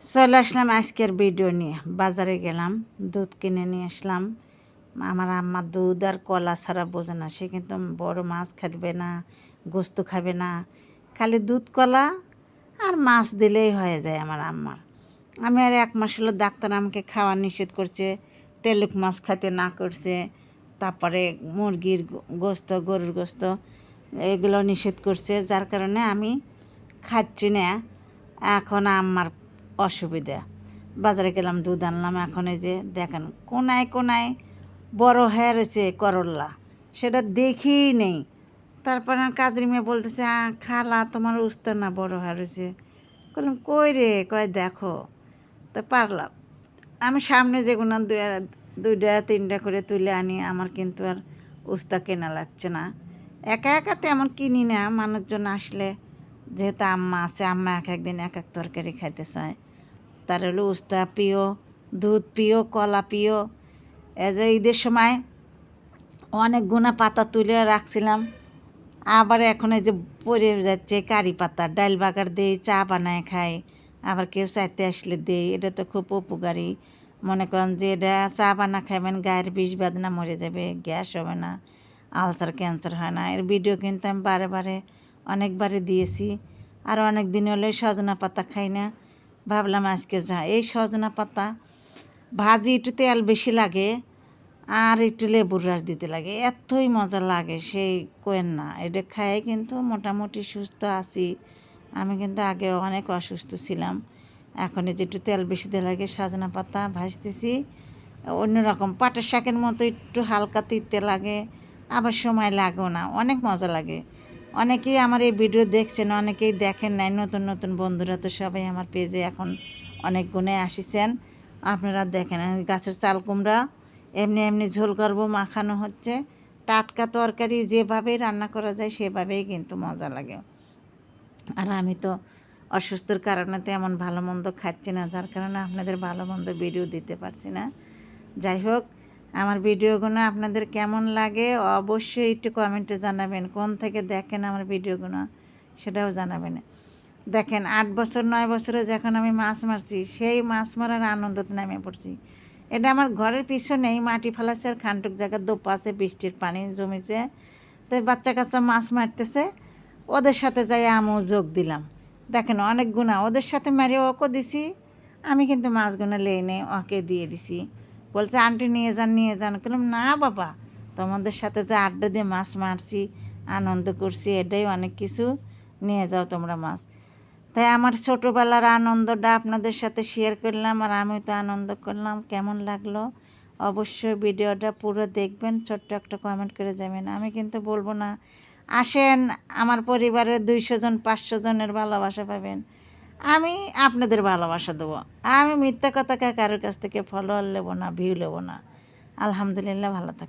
চলে আসলাম আজকের ভিডিও নিয়ে। বাজারে গেলাম, দুধ কিনে নিয়ে আসলাম। আমার আম্মা দুধ আর কলা ছাড়া বোঝে না। সে কিন্তু বড় মাছ খাবে না, গোস্ত খাবে না, খালি দুধ কলা আর মাছ দিলেই হয়ে যায় আমার আম্মার। আমি আর 1 মাস হলো ডাক্তার আমাকে খাওয়া নিষেধ করছে, তেলুক মাছ খাইতে না করছে, তারপরে মুরগির গোস্ত, গরুর গোস্ত এগুলো নিষেধ করছে, যার কারণে আমি খাচ্ছি না। এখন আম্মার অসুবিধা। বাজারে গেলাম, দুধ আনলাম। এখন এই যে দেখেন কোনায় কোনায় বড় হয়ে রয়েছে করল্লা, সেটা দেখেই নেই। তারপর কাজের মেয়ে বলতেছে, খালা তোমার উস্তা না বড় হয়ে রয়েছে। বললাম কই রে? কয় দেখো। তো পারলাম আমি সামনে যেগুলো 2টা 3টা করে তুলে আনি। আমার কিন্তু আর উস্তা কেনা লাগছে না। একা একা তেমন কিনি না, মানুষজন আসলে, যেহেতু আম্মা আছে, আম্মা এক একদিন এক এক তরকারি খাইতে চায়। তার হলো উস্তা প্রিয়, দুধ প্রিয়, কলা প্রিয়। এই যে ঈদের সময় অনেক গুনা পাতা তুলে রাখছিলাম, আবার এখন এই যে পড়ে যাচ্ছে কারি পাতা, ডাল বাগার দেই, চা বানায় খাই, আবার কেউ চাইতে আসলে দেই। এটা তো খুব উপকারী। মনে করেন যে এটা চা বানা খাবেন, গায়ের বিষ বেদনা মরে যাবে, গ্যাস হবে না, আলসার ক্যান্সার হয় না। এর ভিডিও কিন্তু আমি বারে অনেকবারে দিয়েছি। আর অনেক দিন হলে সজনা পাতা খাই না, ভাবলাম আজকে এই সজনা পাতা ভাজি, একটু তেল বেশি লাগে আর একটু লেবুর রস দিতে লাগে, এতই মজা লাগে সেই কোয়েন না। এটা খাই কিন্তু মোটামুটি সুস্থ আছি। আমি কিন্তু আগে অনেক অসুস্থ ছিলাম। এখন এই যে একটু তেল বেশি দিয়ে লাগে, সজনা পাতা ভাজতেছি অন্যরকম, পাটের শাকের মতো একটু হালকা তিতে লাগে, আবার সময় লাগেও না, অনেক মজা লাগে। অনেকেই আমার এই ভিডিও দেখছেন, অনেকেই দেখেন নাই। নতুন নতুন বন্ধুরা তো সবাই আমার পেজে এখন অনেক গুণে আসিছেন। আপনারা দেখেন, গাছের চাল কুমড়া এমনি এমনি ঝোল করবো, মাখানো হচ্ছে। টাটকা তরকারি যেভাবেই রান্না করা যায় সেভাবেই কিন্তু মজা লাগে। আর আমি তো অসুস্থর কারণে তেমন ভালো মন্দ খাচ্ছি না, যার কারণে আপনাদের ভালো মন্দ ভিডিও দিতে পারছি না। যাই হোক, আমার ভিডিওগুলো আপনাদের কেমন লাগে অবশ্যই একটু কমেন্টে জানাবেন। কোন থেকে দেখেন আমার ভিডিওগুলো সেটাও জানাবেন। দেখেন 8 বছর 9 বছরে যখন আমি মাছ মারছি, সেই মাছ মারার আনন্দতে নেমে পড়ছি। এটা আমার ঘরের পিছনেই মাটি ফেলাছে, আর খানটুক জায়গার দোপা আছে, বৃষ্টির পানি জমেছে, তাই বাচ্চা কাচ্চা মাছ মারতেছে, ওদের সাথে যাই আমিও যোগ দিলাম। দেখেন অনেক গুণা ওদের সাথে মারি, ওকে দিছি। আমি কিন্তু মাছগুলো লেই নেই, ওকে দিয়ে দিছি। বলছে আন্টি নিয়ে যান। বললাম না বাবা, তোমাদের সাথে যে আড্ডা দিয়ে মাছ মারছি, আনন্দ করছি, এটাই অনেক কিছু, নিয়ে যাও তোমরা মাছ। তাই আমার ছোটোবেলার আনন্দটা আপনাদের সাথে শেয়ার করলাম, আর আমি তো আনন্দ করলাম। কেমন লাগলো অবশ্যই ভিডিওটা পুরো দেখবেন, ছোট্ট একটা কমেন্ট করে যাবেন। আমি কিন্তু বলবো না আসেন আমার পরিবারের 200 জন 500 জনের ভালোবাসা পাবেন, আমি আপনাদের ভালোবাসা দেবো। আমি মিথ্যা কথা কারোর কাছ থেকে ফলোয়ার নেবো না, ভিউ নেবো না। আলহামদুলিল্লাহ, ভালো থাক।